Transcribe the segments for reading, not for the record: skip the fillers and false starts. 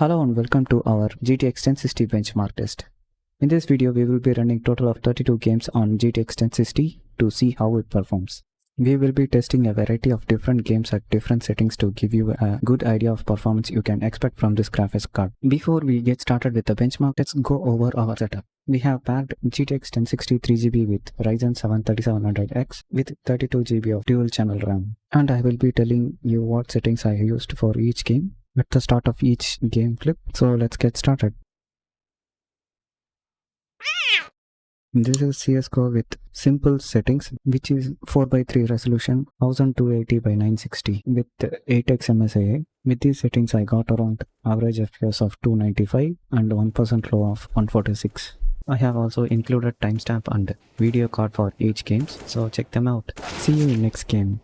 Hello and welcome to our GTX 1060 benchmark test. In this video, we will be running total of 32 games on GTX 1060 to see how it performs. We will be testing a variety of different games at different settings to give you a good idea of performance you can expect from this graphics card. Before we get started with the benchmark, let's go over our setup. We have packed GTX 1060 3GB with RYZEN 7 3700X with 32GB of dual channel RAM. And I will be telling you what settings I used for each game at the start of each game clip. So let's get started. This is CSGO with simple settings, which is 4:3 resolution, 1280 by 960 with 8x MSIA. With these settings, I got around average FPS of 295 and 1% low of 146. I have also included timestamp and video card for each games, so check them out. See you in next game.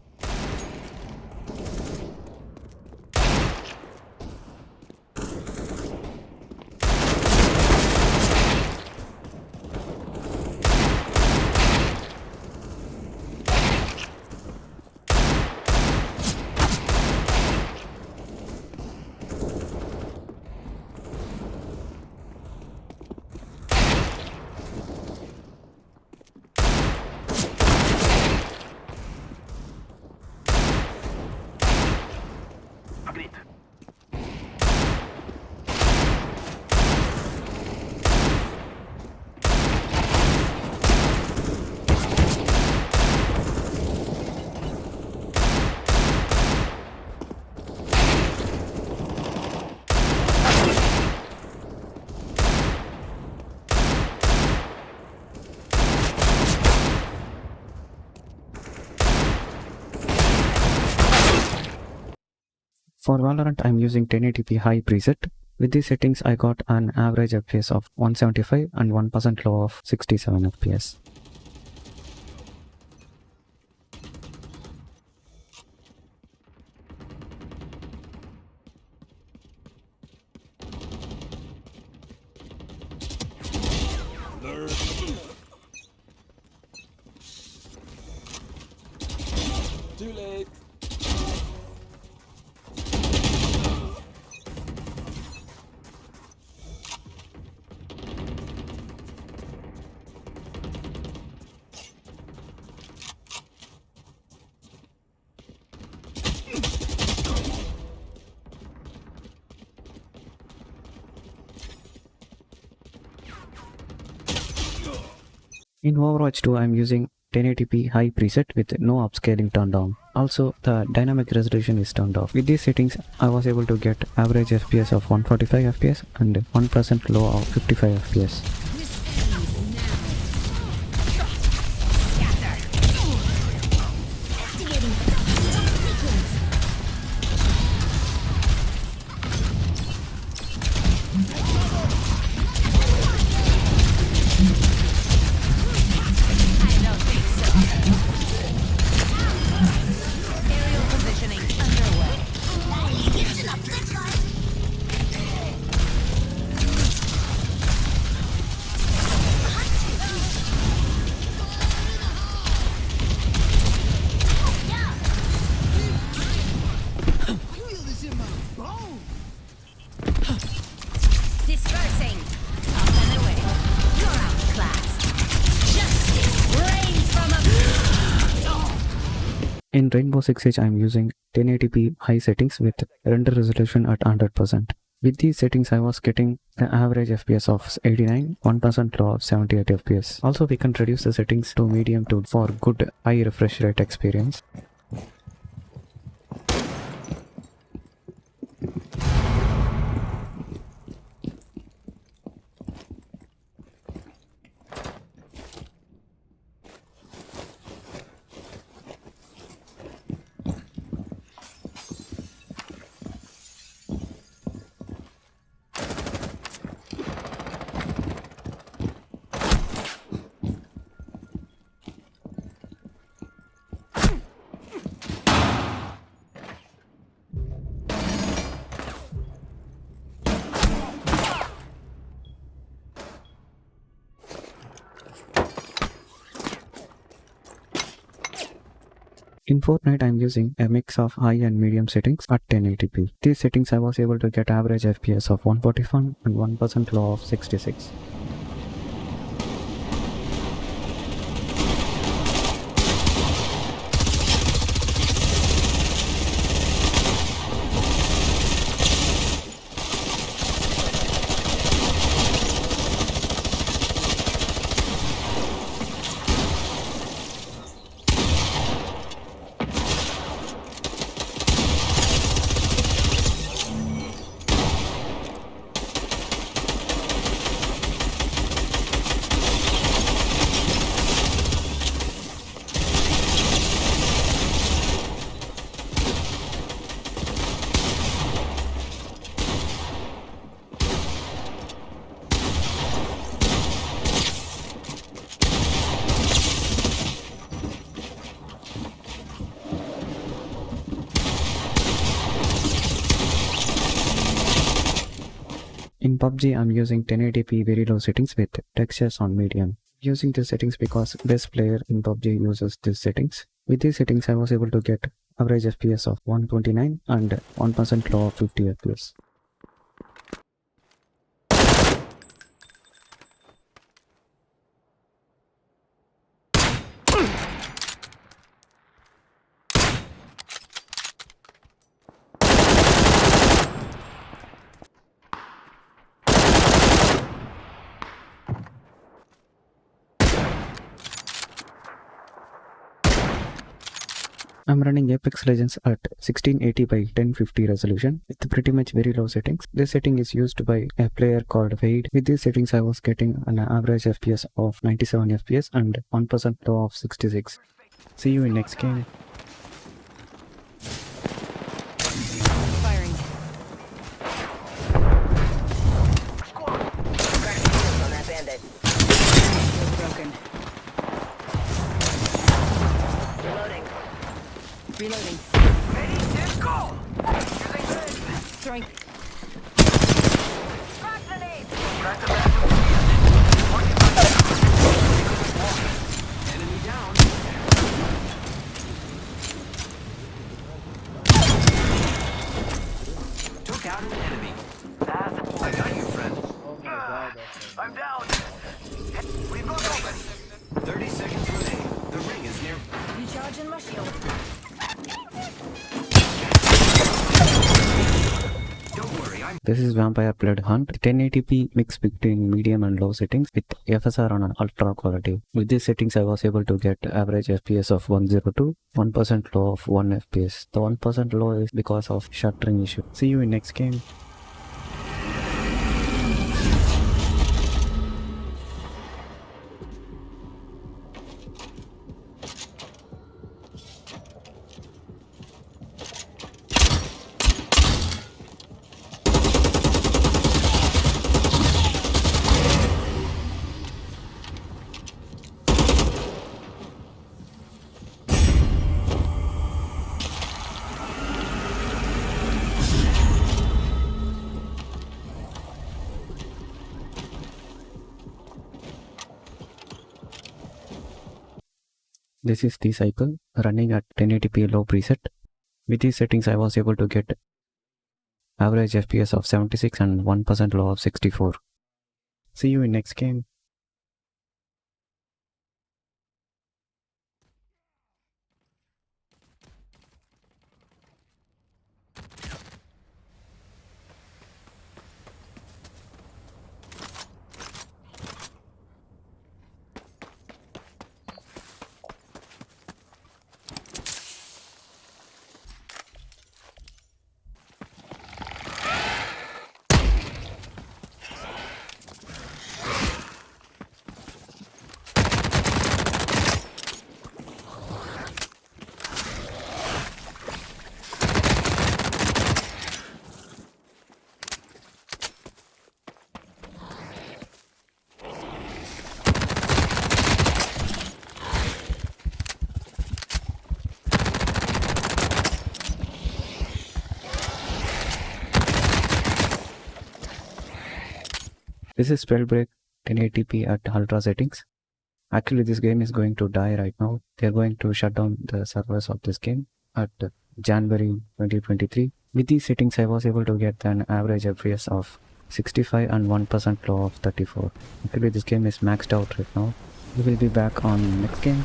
For Valorant, I'm using 1080p high preset. With these settings, I got an average FPS of 175 and 1% low of 67 FPS. Too late. In Overwatch 2, I'm using 1080p high preset with no upscaling turned on. Also, the dynamic resolution is turned off. With these settings, I was able to get average FPS of 145 FPS and 1% low of 55 FPS. Dispersing. Up and away. You're outclassed. Justice reigns from above. In Rainbow Six Siege, I'm using 1080p high settings with render resolution at 100%. With these settings, I was getting an average FPS of 89, 1% low of 78 FPS. Also, we can reduce the settings to medium for good high refresh rate experience. In Fortnite, I'm using a mix of high and medium settings at 1080p. These settings I was able to get average FPS of 141 and 1% low of 66. In PUBG, I'm using 1080p very low settings with textures on medium. Using these settings because best player in PUBG uses these settings. With these settings, I was able to get average FPS of 129 and 1% low of 50 FPS. I'm running Apex Legends at 1680 by 1050 resolution with pretty much very low settings. This setting is used by a player called Fade. With these settings, I was getting an average FPS of 97 FPS and 1% low of 66. See you in next game. Firing. On that bandit. Broken. Reloading. Reloading. Ready, set, go! Throwing. Crack grenade! Enemy down. Took out an enemy. I got you, friend. I'm down! We've got open! 30 seconds remaining. The ring is near. Recharging my shield. Don't worry, I'm This is Vampire Blood Hunt. 1080p mix between medium and low settings with FSR on an ultra quality. With these settings, I was able to get average FPS of 102, 1% low of 1 FPS. The 1% low is because of shuttering issue. See you in next game. This is the cycle running at 1080p low preset. With these settings, I was able to get average FPS of 76 and 1% low of 64. See you in next game. This is spellbreak 1080p at ultra settings. Actually, this game is going to die right now. They're going to shut down the servers of this game at January 2023. With these settings, I was able to get an average FPS of 65 and 1% low of 34. Actually, this game is maxed out right now. We will be back on next game.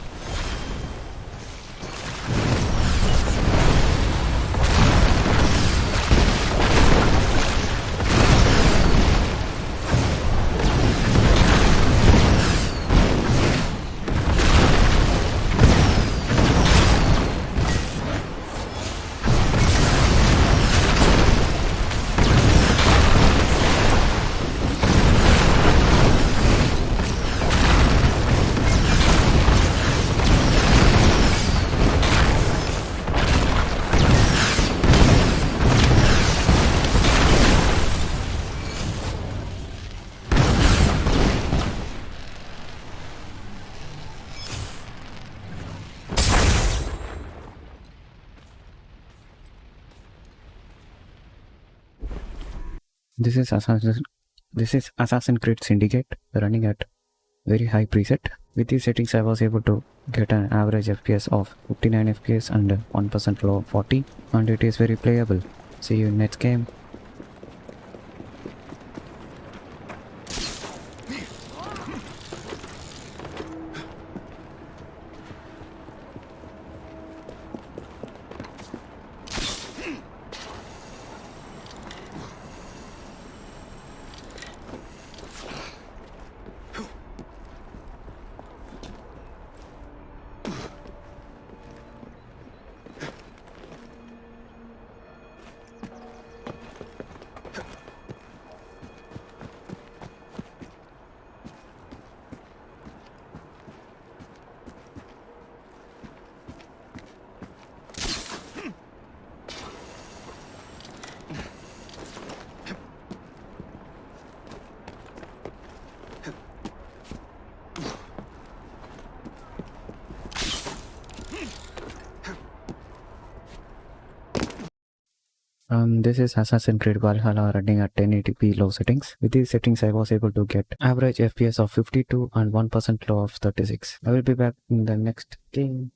This is Assassin's Creed Syndicate running at very high preset. With these settings, I was able to get an average FPS of 59 FPS and 1% low of 40, and it is very playable. See you in next game. This is Assassin's Creed Valhalla running at 1080p low settings. With these settings, I was able to get average FPS of 52 and 1% low of 36. I will be back in the next game.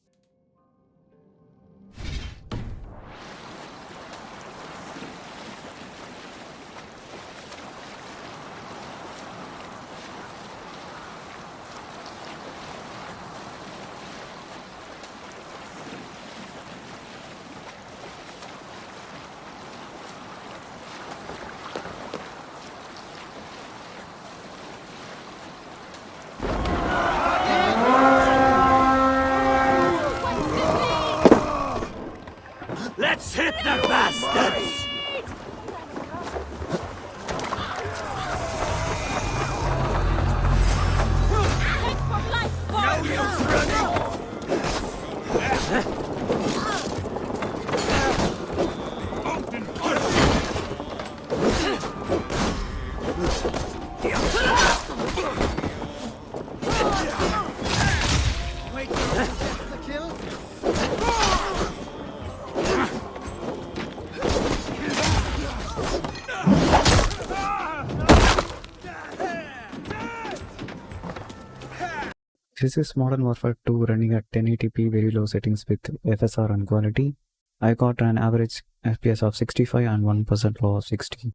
Let's hit the bastards! No use running! Wait, that's the kill? This is Modern Warfare 2 running at 1080p very low settings with FSR and quality. I got an average FPS of 65 and 1% low of 60.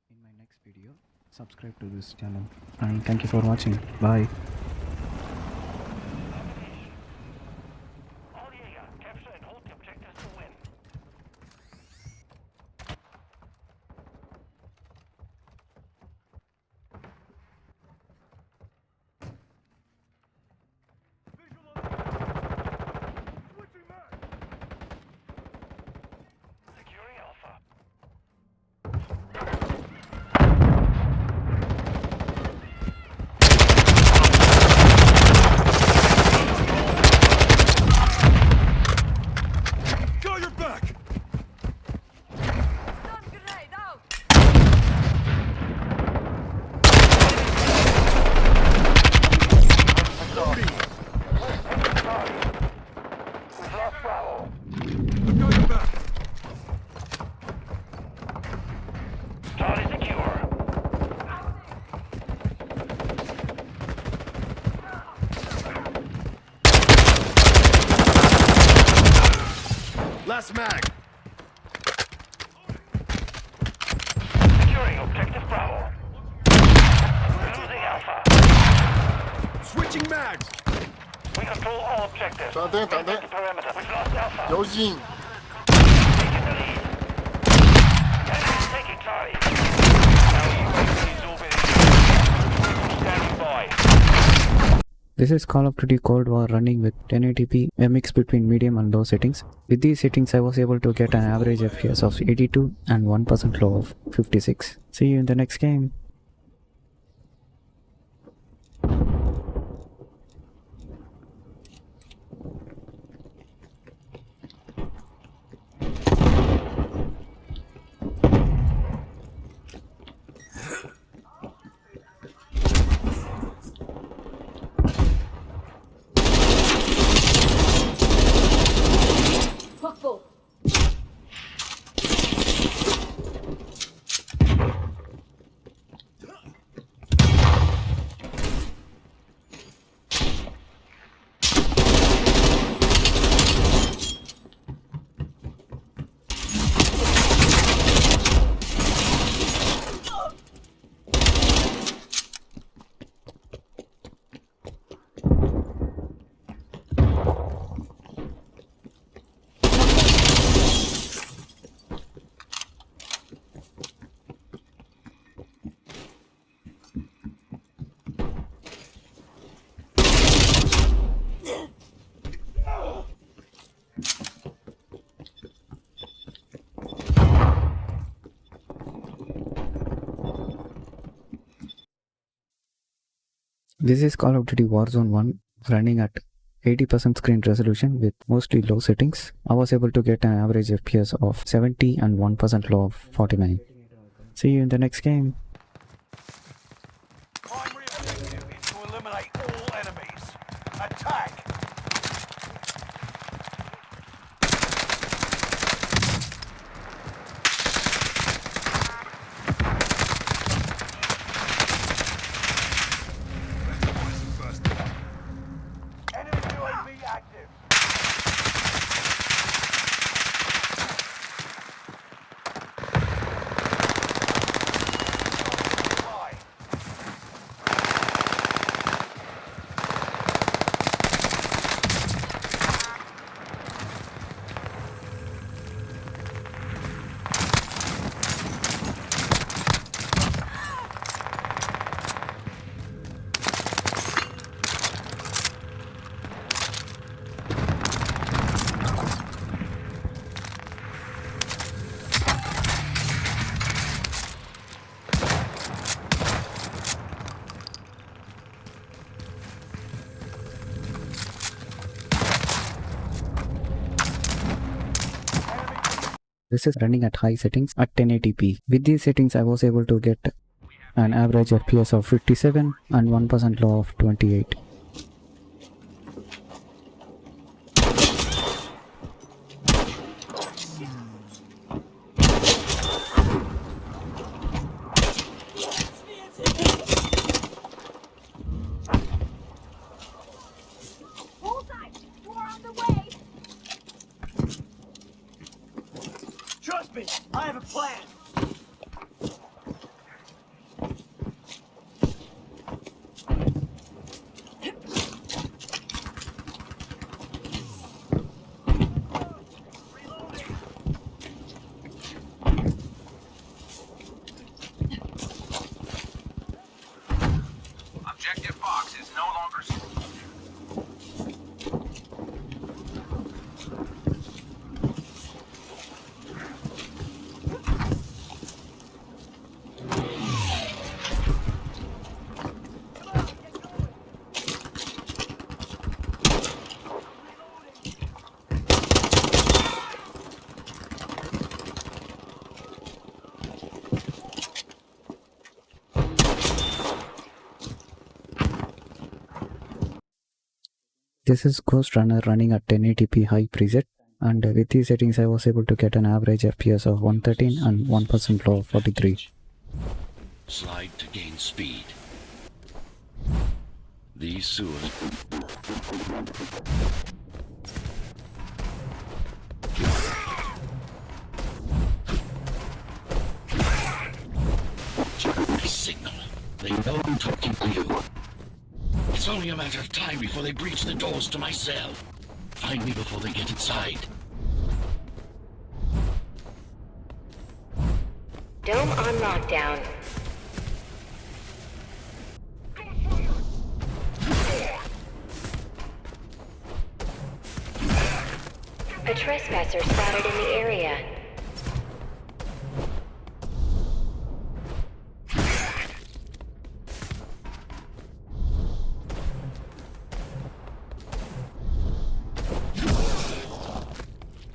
In my next video, subscribe to this channel, and thank you for watching. Bye. Capture and hold the objectives to win. Securing Alpha. Last mag. Securing objective Bravo. Losing Alpha. Switching mags. We control all objectives. 等等等等 Protect the perimeter. We've lost Alpha. 有劲。 Taking the lead. Enemy's taking Charlie. Now UAVs orbiting. Standing by. This is Call of Duty Cold War running with 1080p, a mix between medium and low settings. With these settings I was able to get an average FPS of 82 and 1% low of 56. See you in the next game. This is Call of Duty Warzone 1 running at 80% screen resolution with mostly low settings. I was able to get an average FPS of 70 and 1% low of 49. See you in the next game. Primary objective is to eliminate all enemies. Attack! Enemy UAV active. Fly. This is running at high settings at 1080p. With these settings I was able to get an average FPS of 57 and 1% low of 28. Trust me, I have a plan. Objective box is no longer. This is Ghost Runner running at 1080p high preset, and with these settings I was able to get an average FPS of 113 and 1% low of 43. Slide to gain speed. These sewers. Tell them to keep you. It's only a matter of time before they breach the doors to my cell. Find me before they get inside. Dome on lockdown. A trespasser spotted in the area.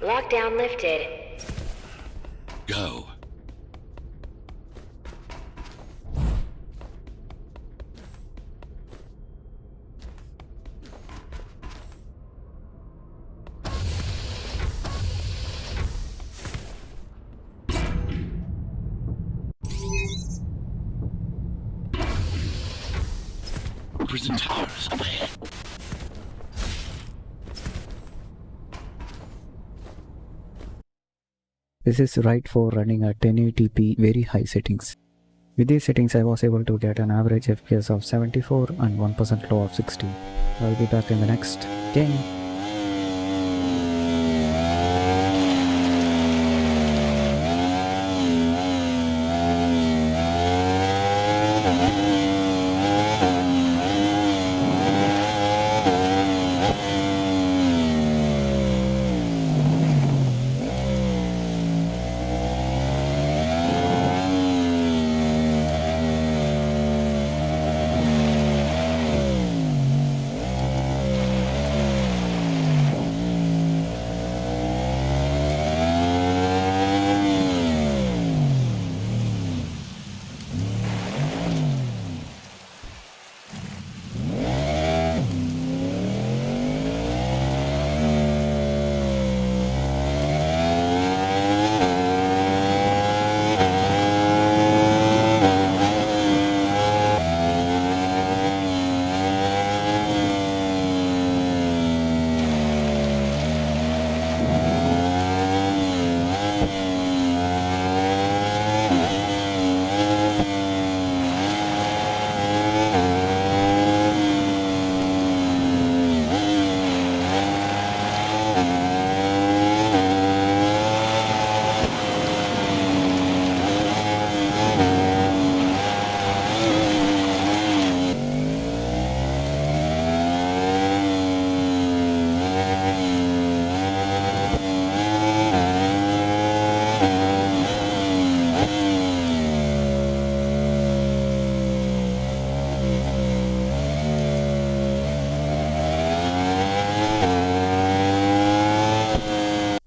Lockdown lifted. Go. Prison towers up ahead. This is right for running at 1080p very high settings. With these settings I was able to get an average FPS of 74 and 1% low of 60. I'll be back in the next game.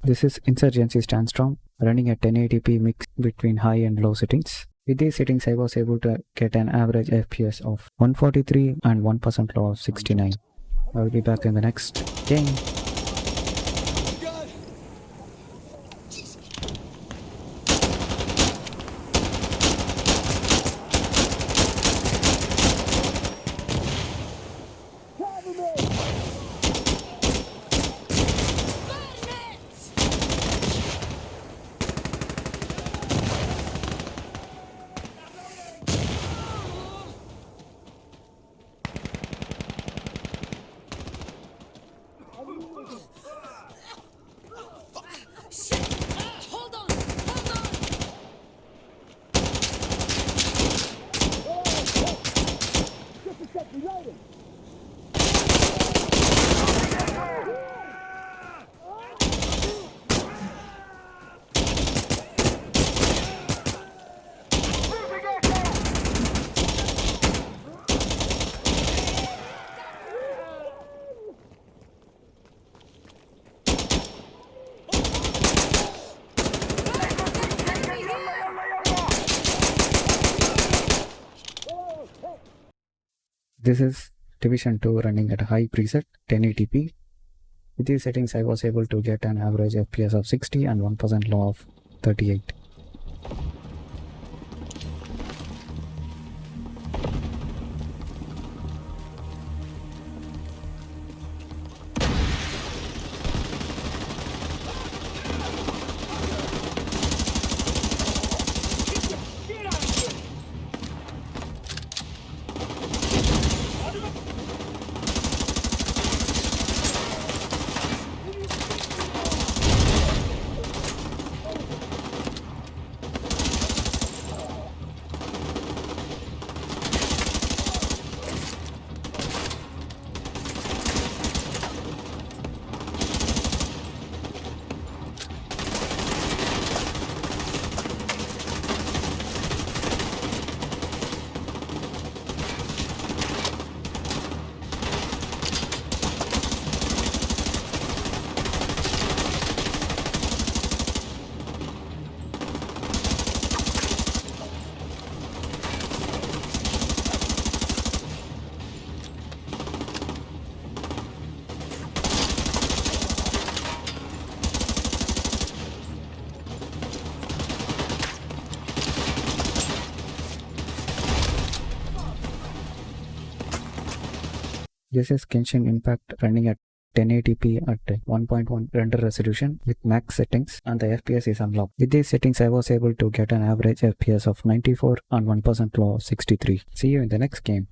This is Insurgency Sandstorm running at 1080p mix between high and low settings. With these settings I was able to get an average FPS of 143 and 1% low of 69. I will be back in the next game. This is Division 2 running at a high preset 1080p. With these settings I was able to get an average FPS of 60 and 1% low of 38. This is Genshen Impact running at 1080p at 1.1 render resolution with max settings, and the FPS is unlocked. With these settings I was able to get an average FPS of 94 and 1% low of 63. See you in the next game.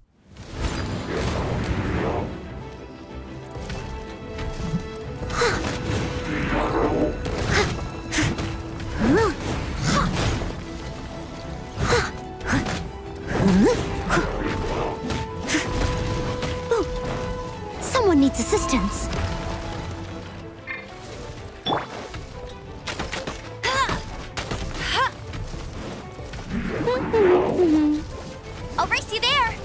Someone needs assistance. I'll race you there.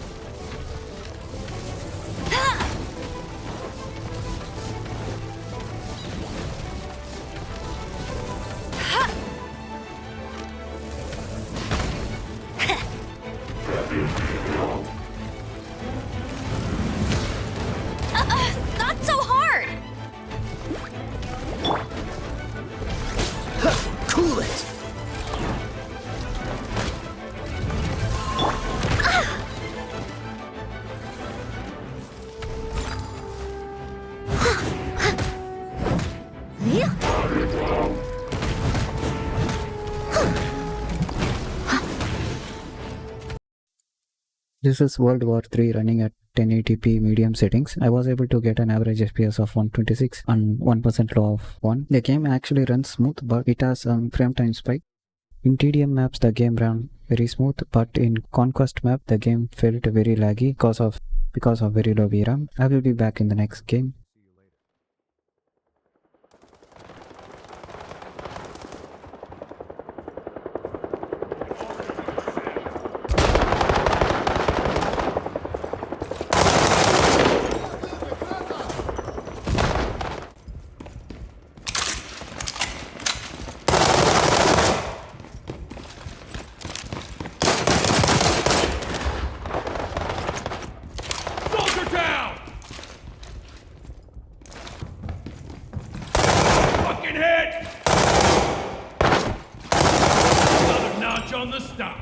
Not so hard. Cool it! This is World War 3 running at 1080p medium settings. I was able to get an average FPS of 126 and 1% low of 1. The game actually runs smooth, but it has frame time spike. In TDM maps the game ran very smooth, but in Conquest map the game felt very laggy because of very low VRAM. I will be back in the next game. Soldier down! Fucking hit! Another notch on the stop.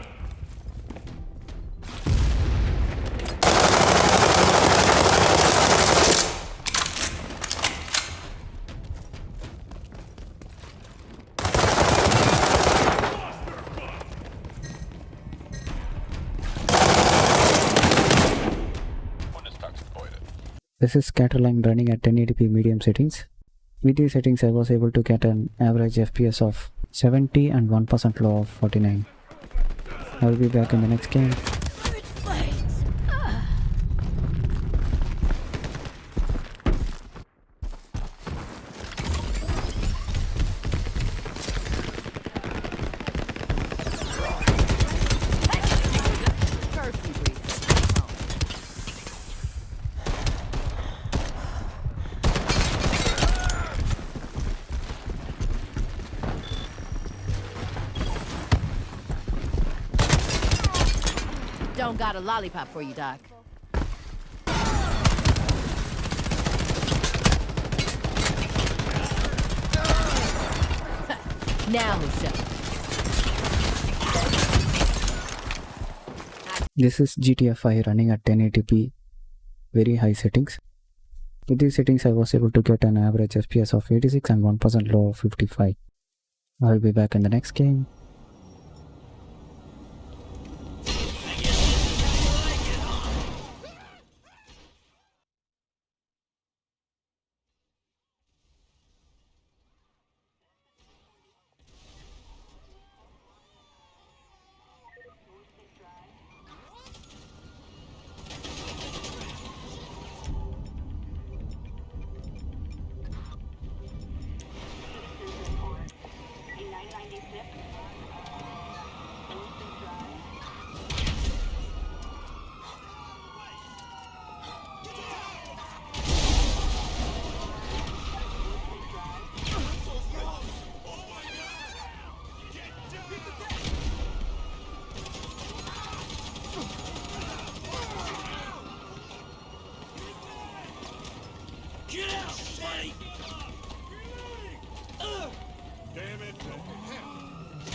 This is scatterline running at 1080p medium settings. With these settings I was able to get an average FPS of 70 and 1% low of 49. I will be back in the next game. Don't got a lollipop for you, Doc. Now who's shut? This is GTFI running at 1080p very high settings. With these settings I was able to get an average FPS of 86 and 1% low of 55. I will be back in the next game.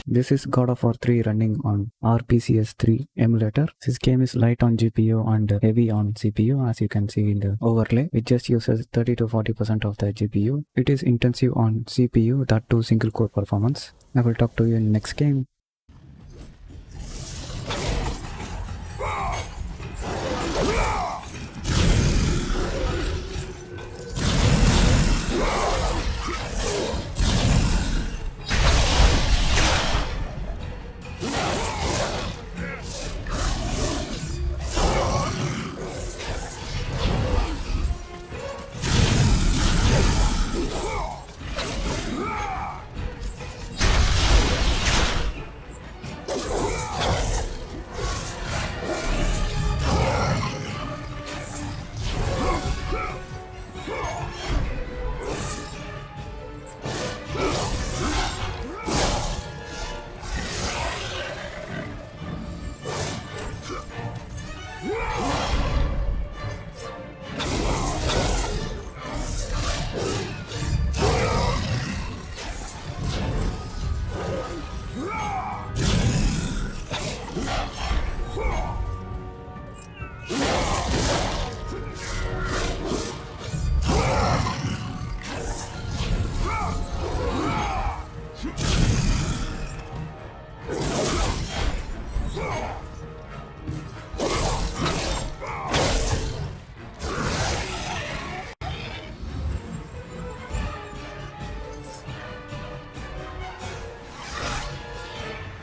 This is God of War 3 running on RPCS3 emulator. This game is light on GPU and heavy on CPU, as you can see in the overlay. It just uses 30 to 40% of the GPU. It is intensive on CPU, that too single core performance. I will talk to you in next game.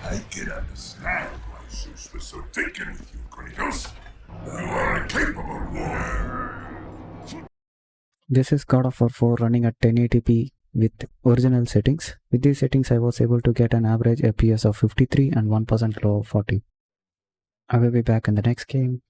I can understand why Zeus was so taken with you, Kratos. You are a capable warrior. This is God of War 4 running at 1080p with original settings. With these settings I was able to get an average FPS of 53 and 1% low of 40. I will be back in the next game.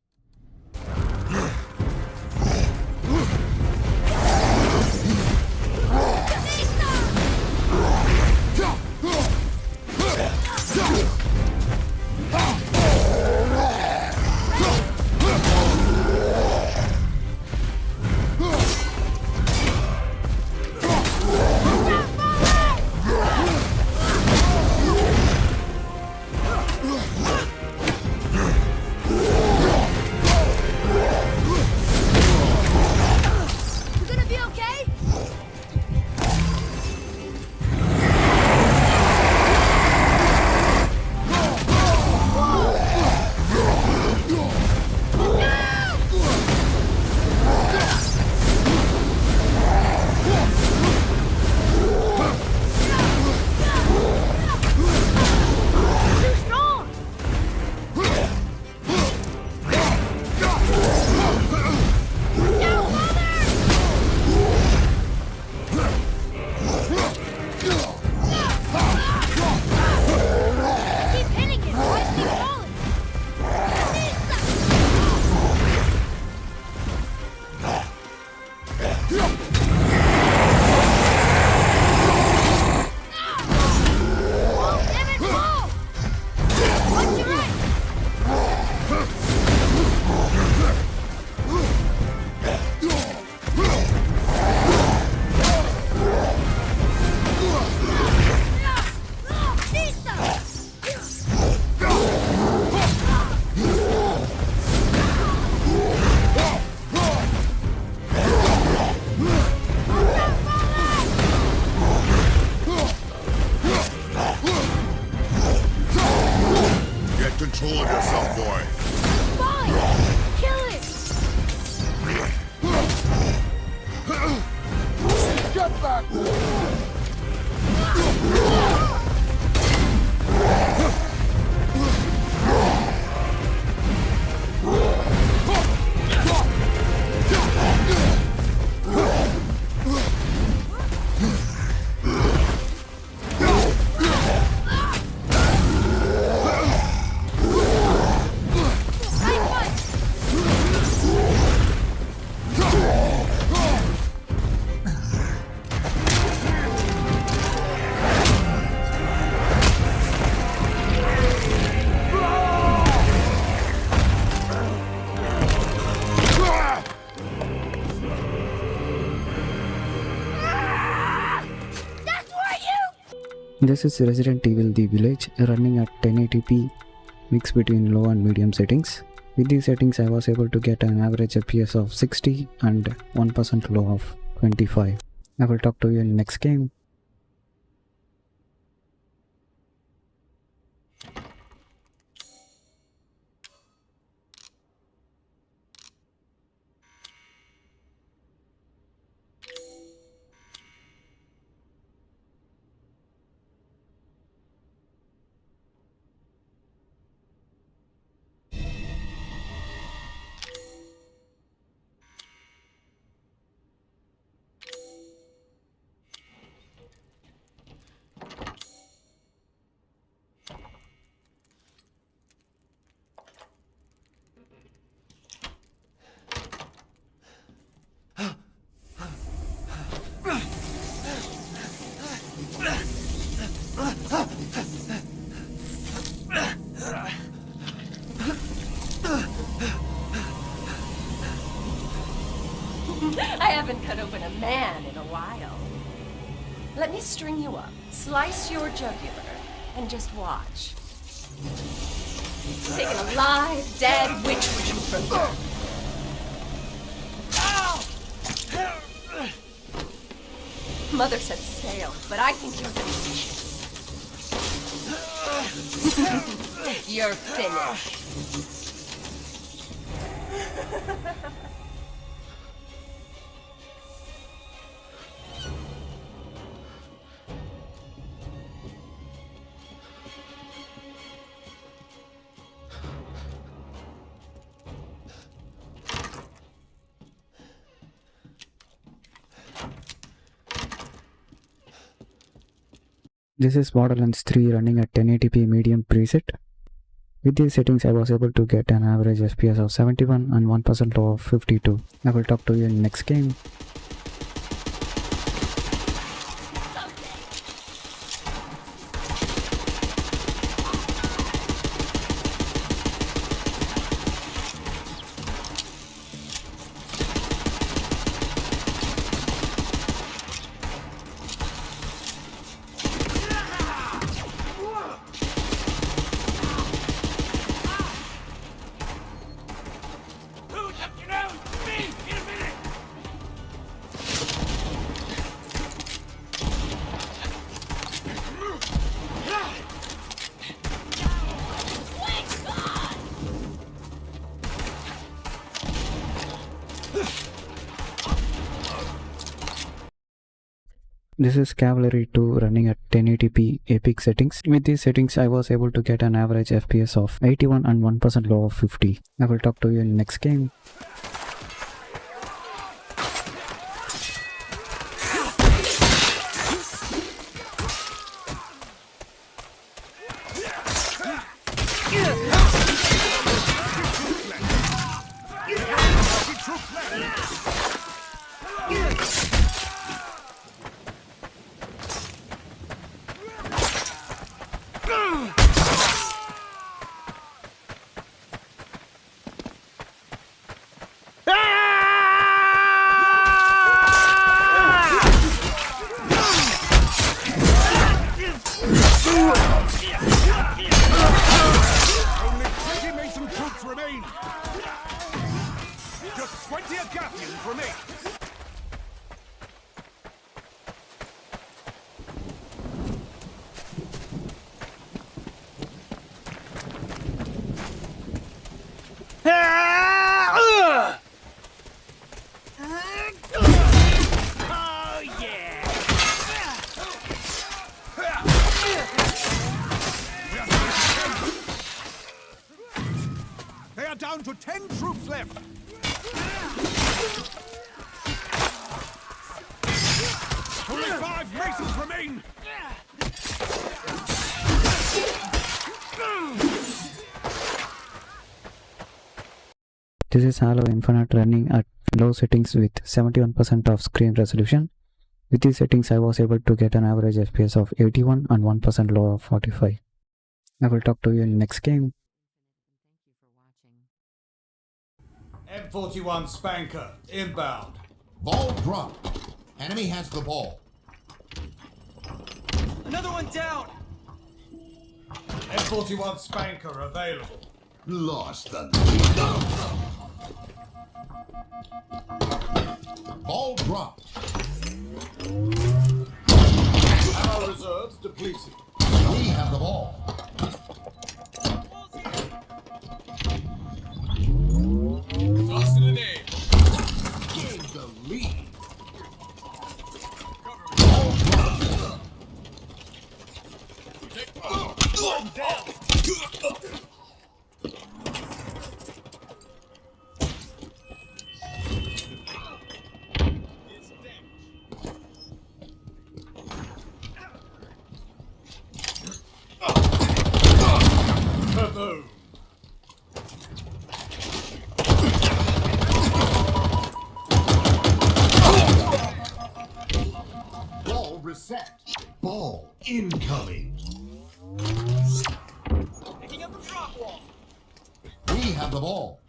Control of yourself, boy. Fine! Kill it! Get back! This is Resident Evil The Village running at 1080p mix between low and medium settings. With these settings I was able to get an average FPS of 60 and 1% low of 25. I will talk to you in next game. I haven't cut open a man in a while. Let me string you up, slice your jugular, and just watch. Taken alive, dead, which would you prefer? Mother said stale, but I think you're delicious. You're finished. This is Boderlands 3 running at 1080p medium preset. With these settings I was able to get an average FPS of 71 and 1% low of 52. I will talk to you in next game. This is Cavalry 2 running at 1080p epic settings. With these settings I was able to get an average FPS of 81 and 1% low of 50. I will talk to you in next game. Just 20 Agapians remain. They are down to 10 troops left. Only 5 Masons remain. This is Halo Infinite running at low settings with 71% of screen resolution. With these settings I was able to get an average FPS of 81 and 1% low of 45. I will talk to you in next game. M41 Spanker, inbound. Ball dropped. Enemy has the ball. Another one down! M41 Spanker available. Lost the Ball dropped. Ammo reserves depleted. We have the ball. Tossing an aim. Gained the lead. Kaboom. Ball reset. Ball incoming. Picking up a drop wall. We have the ball.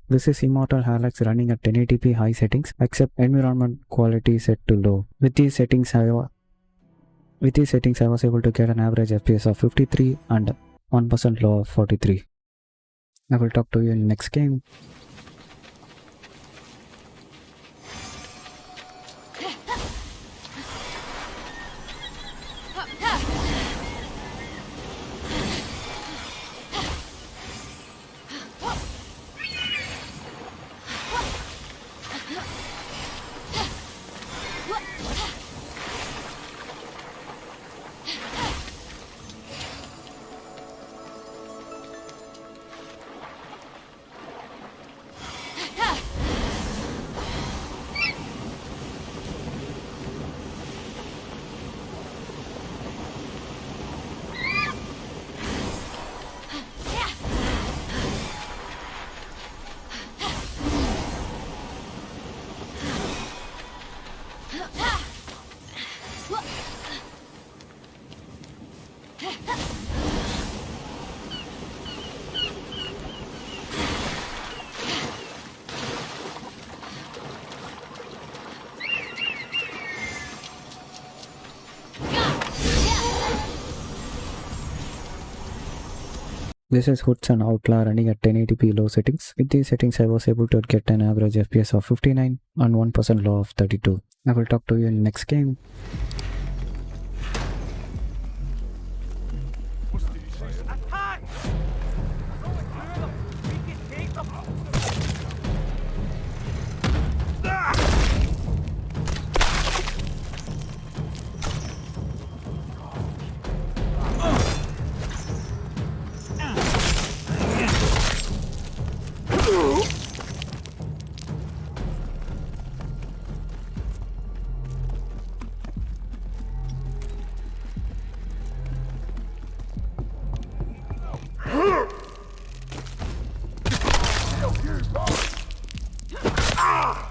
This is Immortal Halax running at 1080p high settings, except environment quality set to low. With these settings I was able to get an average FPS of 53 and 1% low of 43. I will talk to you in next game. This is hoodsoutlaw running at 1080p low settings. With these settings I was able to get an average FPS of 59 and 1% low of 32. I will talk to you in next game. Attack! We can take them.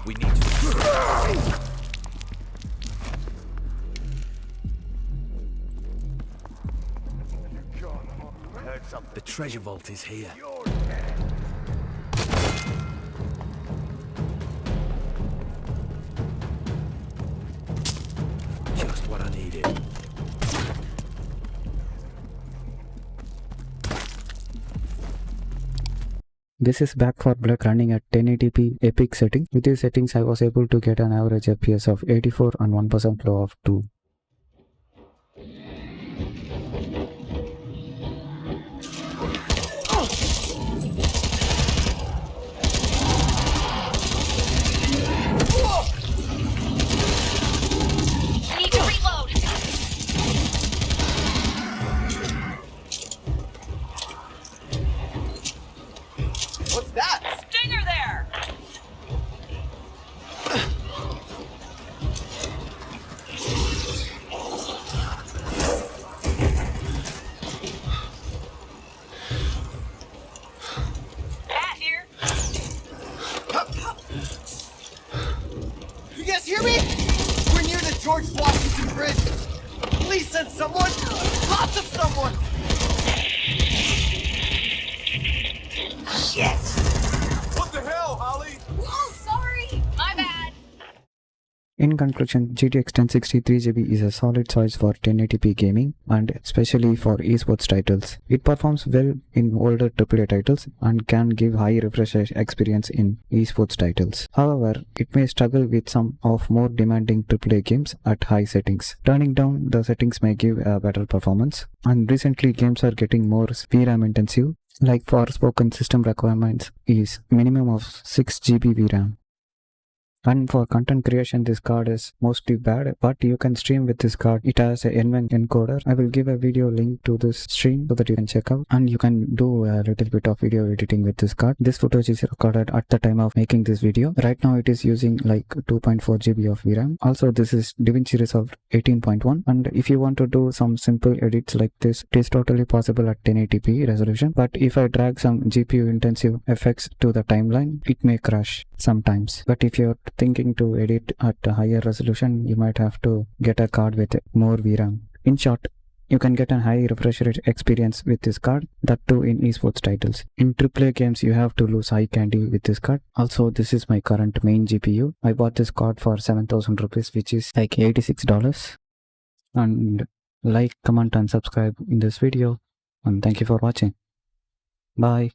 We need to. The treasure vault is here. Just what I needed. This is Back 4 Blood running at 1080p epic setting. With these settings I was able to get an average FPS of 84 and 1% low of 2. Need to reload. What's that? Stinger there. Pat here. You guys hear me? We're near the George Washington Bridge. Please send someone. Lots of someone. What the hell, Holly? Oh, sorry. My bad. In conclusion, GTX 1060 3GB is a solid choice for 1080p gaming and especially for esports titles. It performs well in older AAA titles and can give high refresh experience in esports titles. However, it may struggle with some of more demanding AAA games at high settings. Turning down the settings may give a better performance, and recently games are getting more VRAM intensive. Like Forspoken system requirements is minimum of 6 GB VRAM. And for content creation, this card is mostly bad, but you can stream with this card. It has a NVMe encoder. I will give a video link to this stream so that you can check out, and you can do a little bit of video editing with this card. This footage is recorded at the time of making this video. Right now it is using like 2.4 GB of VRAM. Also, this is DaVinci Resolve 18.1, and if you want to do some simple edits like this, it is totally possible at 1080p resolution. But if I drag some GPU intensive effects to the timeline, it may crash sometimes. But if you're thinking to edit at a higher resolution, you might have to get a card with more VRAM. In short, you can get a high refresh rate experience with this card, that too in esports titles. In AAA games, you have to lose eye candy with this card. Also, this is my current main GPU. I bought this card for 7,000 rupees, which is like $86. And like, comment and subscribe in this video. And thank you for watching. Bye.